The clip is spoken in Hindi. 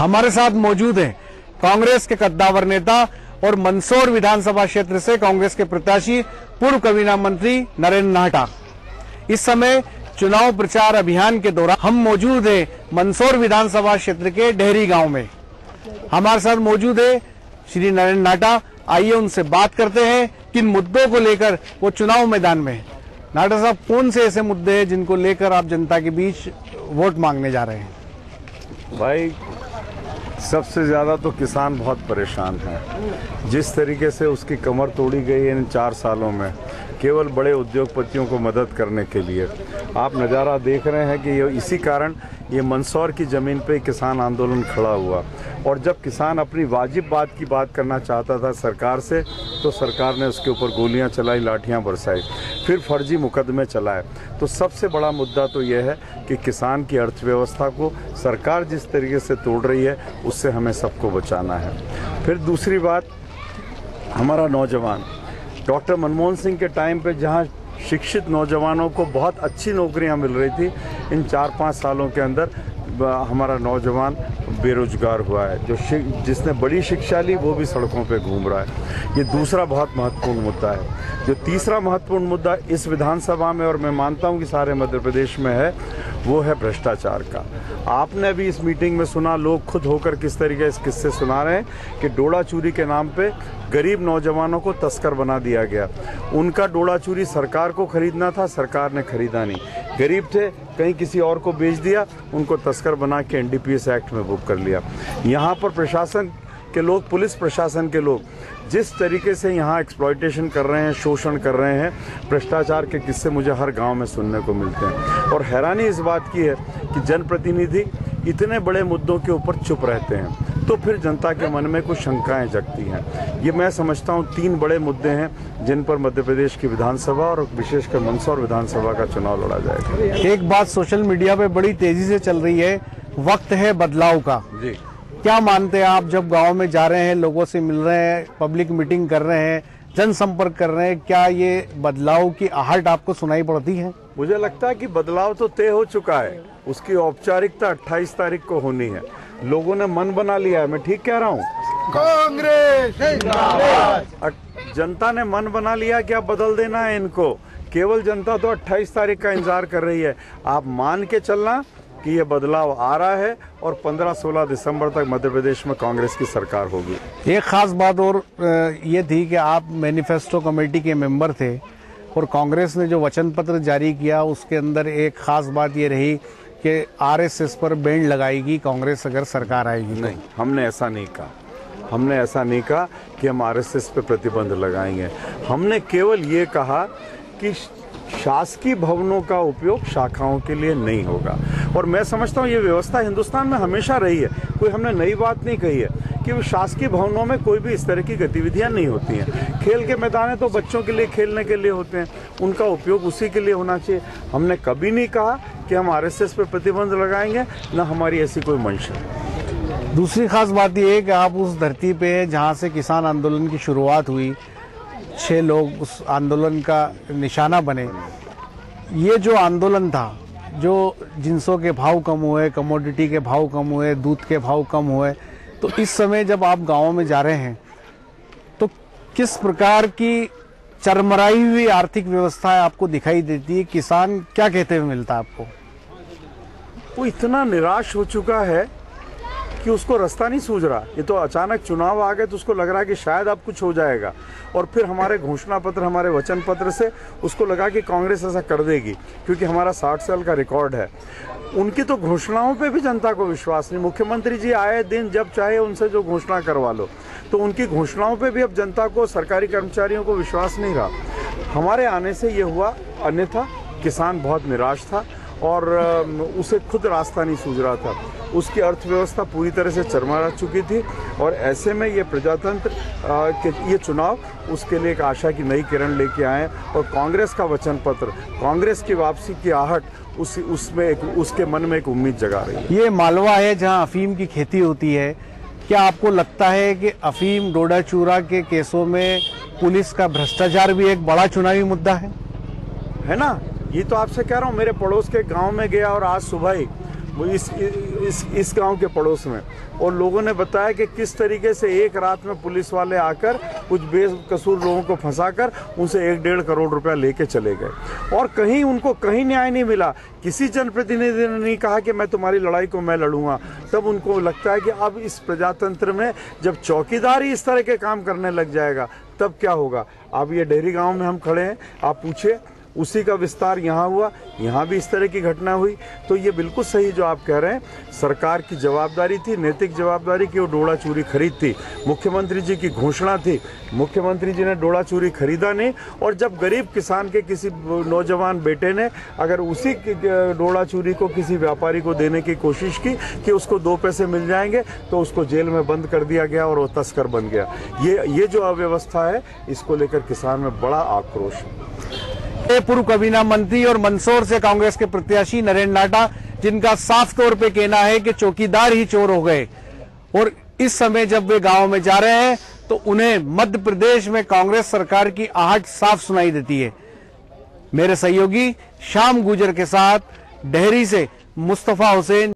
हमारे साथ मौजूद हैं कांग्रेस के कद्दावर नेता और मंदसौर विधानसभा क्षेत्र से कांग्रेस के प्रत्याशी पूर्व कैबिनेट मंत्री नरेंद्र नाहटा। इस समय चुनाव प्रचार अभियान के दौरान हम मौजूद हैं मंदसौर विधानसभा क्षेत्र के डेहरी गांव में। हमारे साथ मौजूद है श्री नरेंद्र नाहटा। आइए उनसे बात करते हैं किन मुद्दों को लेकर वो चुनाव मैदान में है। नाहटा साहब, कौन से ऐसे मुद्दे हैं जिनको लेकर आप जनता के बीच वोट मांगने जा रहे हैं? भाई, सबसे ज़्यादा तो किसान बहुत परेशान है। जिस तरीके से उसकी कमर तोड़ी गई है इन 4 सालों में, केवल बड़े उद्योगपतियों को मदद करने के लिए, आप नज़ारा देख रहे हैं कि इसी कारण ये मंदसौर की ज़मीन पे किसान आंदोलन खड़ा हुआ। और जब किसान अपनी वाजिब बात की बात करना चाहता था सरकार से, तो सरकार ने उसके ऊपर गोलियां चलाई, लाठियां बरसाई, फिर फर्जी मुकदमे चलाए। तो सबसे बड़ा मुद्दा तो यह है कि किसान की अर्थव्यवस्था को सरकार जिस तरीके से तोड़ रही है, उससे हमें सबको बचाना है। फिर दूसरी बात, हमारा नौजवान, डॉक्टर मनमोहन सिंह के टाइम पे जहाँ शिक्षित नौजवानों को बहुत अच्छी नौकरियां मिल रही थी, इन 4-5 सालों के अंदर हमारा नौजवान बेरोजगार हुआ है। जिसने बड़ी शिक्षा ली वो भी सड़कों पे घूम रहा है। ये दूसरा बहुत महत्वपूर्ण मुद्दा है। जो तीसरा महत्वपूर्ण मुद्दा इस विधानसभा में, और मैं मानता हूँ कि सारे मध्य प्रदेश में है, वो है भ्रष्टाचार का। आपने अभी इस मीटिंग में सुना, लोग खुद होकर किस तरीके से किस्से सुना रहे हैं कि डोला चूरी के नाम पे गरीब नौजवानों को तस्कर बना दिया गया। उनका डोला चूरी सरकार को खरीदना था, सरकार ने खरीदा नहीं। गरीब थे, कहीं किसी और को बेच दिया, उनको तस्कर बना के एनडीपीएस एक्ट में बुक कर लिया। यहाँ पर प्रशासन के लोग, पुलिस प्रशासन के लोग जिस तरीके से यहाँ एक्सप्लॉयटेशन कर रहे हैं, शोषण कर रहे हैं, भ्रष्टाचार के किस्से मुझे हर गांव में सुनने को मिलते हैं। और हैरानी इस बात की है कि जनप्रतिनिधि इतने बड़े मुद्दों के ऊपर चुप रहते हैं, तो फिर जनता के मन में कुछ शंकाएं जगती हैं। ये मैं समझता हूँ 3 बड़े मुद्दे हैं जिन पर मध्य प्रदेश की विधानसभा और विशेषकर मंदसौर विधानसभा का चुनाव लड़ा जाएगा। एक बात सोशल मीडिया पे बड़ी तेजी से चल रही है, वक्त है बदलाव का। जी, क्या मानते हैं आप, जब गांव में जा रहे हैं, लोगों से मिल रहे हैं, पब्लिक मीटिंग कर रहे हैं, जनसंपर्क कर रहे हैं, क्या ये बदलाव की आहट आपको सुनाई पड़ती है? मुझे लगता है कि बदलाव तो तय हो चुका है। उसकी औपचारिकता 28 तारीख को होनी है। लोगों ने मन बना लिया है। मैं ठीक कह रहा हूँ? कांग्रेस जनता ने मन बना लिया कि अब बदल देना है इनको। केवल जनता तो 28 तारीख का इंतजार कर रही है। आप मान के चलना कि ये बदलाव आ रहा है और 15-16 दिसंबर तक मध्य प्रदेश में कांग्रेस की सरकार होगी। एक खास बात और ये थी कि आप मैनिफेस्टो कमेटी के मेंबर थे और कांग्रेस ने जो वचन पत्र जारी किया, उसके अंदर एक खास बात ये रही कि आरएसएस पर बैन लगाएगी कांग्रेस अगर सरकार आएगी। नहीं, हमने ऐसा नहीं कहा। हमने ऐसा नहीं कहा कि हम आरएसएस पे प्रतिबंध लगाएंगे। हमने केवल ये कहा कि शासकीय भवनों का उपयोग शाखाओं के लिए नहीं होगा। और मैं समझता हूँ ये व्यवस्था हिंदुस्तान में हमेशा रही है। कोई हमने नई बात नहीं कही है कि शासकीय भवनों में कोई भी इस तरह की गतिविधियां नहीं होती हैं। खेल के मैदान है तो बच्चों के लिए खेलने के लिए होते हैं, उनका उपयोग उसी के लिए होना चाहिए। हमने कभी नहीं कहा कि हम आरएसएस पर प्रतिबंध लगाएंगे, न हमारी ऐसी कोई मंशा है। दूसरी खास बात यह है कि आप उस धरती पे जहाँ से किसान आंदोलन की शुरुआत हुई, 6 लोग उस आंदोलन का निशाना बने। ये जो आंदोलन था, जो जिंसों के भाव कम हुए, कमोडिटी के भाव कम हुए, दूध के भाव कम हुए, तो इस समय जब आप गाँव में जा रहे हैं तो किस प्रकार की चरमराई हुई आर्थिक व्यवस्था आपको दिखाई देती है? किसान क्या कहते हुए मिलता है आपको? वो इतना निराश हो चुका है कि उसको रास्ता नहीं सूझ रहा। ये तो अचानक चुनाव आ गए तो उसको लग रहा है कि शायद अब कुछ हो जाएगा। और फिर हमारे घोषणा पत्र, हमारे वचन पत्र से उसको लगा कि कांग्रेस ऐसा कर देगी, क्योंकि हमारा 60 साल का रिकॉर्ड है। उनकी तो घोषणाओं पे भी जनता को विश्वास नहीं। मुख्यमंत्री जी आए दिन जब चाहे उनसे जो घोषणा करवा लो, तो उनकी घोषणाओं पे भी अब जनता को, सरकारी कर्मचारियों को विश्वास नहीं रहा। हमारे आने से ये हुआ, अन्यथा किसान बहुत निराश था और उसे खुद रास्ता नहीं सूझ रहा था। उसकी अर्थव्यवस्था पूरी तरह से चरमरा चुकी थी और ऐसे में ये प्रजातंत्र के ये चुनाव उसके लिए एक आशा की नई किरण लेके आए। और कांग्रेस का वचन पत्र, कांग्रेस की वापसी की आहट उसके मन में एक उम्मीद जगा रही है। ये मालवा है जहां अफीम की खेती होती है। क्या आपको लगता है कि अफीम डोडा चूरा के केसों में पुलिस का भ्रष्टाचार भी एक बड़ा चुनावी मुद्दा है ना? ये तो आपसे कह रहा हूँ, मेरे पड़ोस के गांव में गया और आज सुबह ही इस गांव के पड़ोस में, और लोगों ने बताया कि किस तरीके से एक रात में पुलिस वाले आकर कुछ बेकसूर लोगों को फंसाकर उनसे 1-1.5 करोड़ रुपया लेके चले गए, और कहीं उनको कहीं न्याय नहीं मिला। किसी जनप्रतिनिधि ने नहीं कहा कि मैं तुम्हारी लड़ाई को मैं लड़ूंगा। तब उनको लगता है कि अब इस प्रजातंत्र में जब चौकीदार ही इस तरह के काम करने लग जाएगा तब क्या होगा। अब ये डेहरी गांव में हम खड़े हैं, आप पूछिए, उसी का विस्तार यहाँ हुआ, यहाँ भी इस तरह की घटना हुई। तो ये बिल्कुल सही जो आप कह रहे हैं, सरकार की जवाबदारी थी, नैतिक जवाबदारी की वो डोडा चूरी खरीद थी। मुख्यमंत्री जी की घोषणा थी, मुख्यमंत्री जी ने डोडा चूरी खरीदा नहीं। और जब गरीब किसान के किसी नौजवान बेटे ने अगर उसी डोडा चूरी को किसी व्यापारी को देने की कोशिश की कि उसको 2 पैसे मिल जाएंगे, तो उसको जेल में बंद कर दिया गया और वो तस्कर बन गया। ये जो अव्यवस्था है, इसको लेकर किसान में बड़ा आक्रोश है। पूर्व कबीना मंत्री और मंदसौर से कांग्रेस के प्रत्याशी नरेंद्र नाहटा, जिनका साफ तौर पे कहना है कि चौकीदार ही चोर हो गए, और इस समय जब वे गांव में जा रहे हैं तो उन्हें मध्य प्रदेश में कांग्रेस सरकार की आहट साफ सुनाई देती है। मेरे सहयोगी श्याम गुजर के साथ डेहरी से मुस्तफा हुसैन।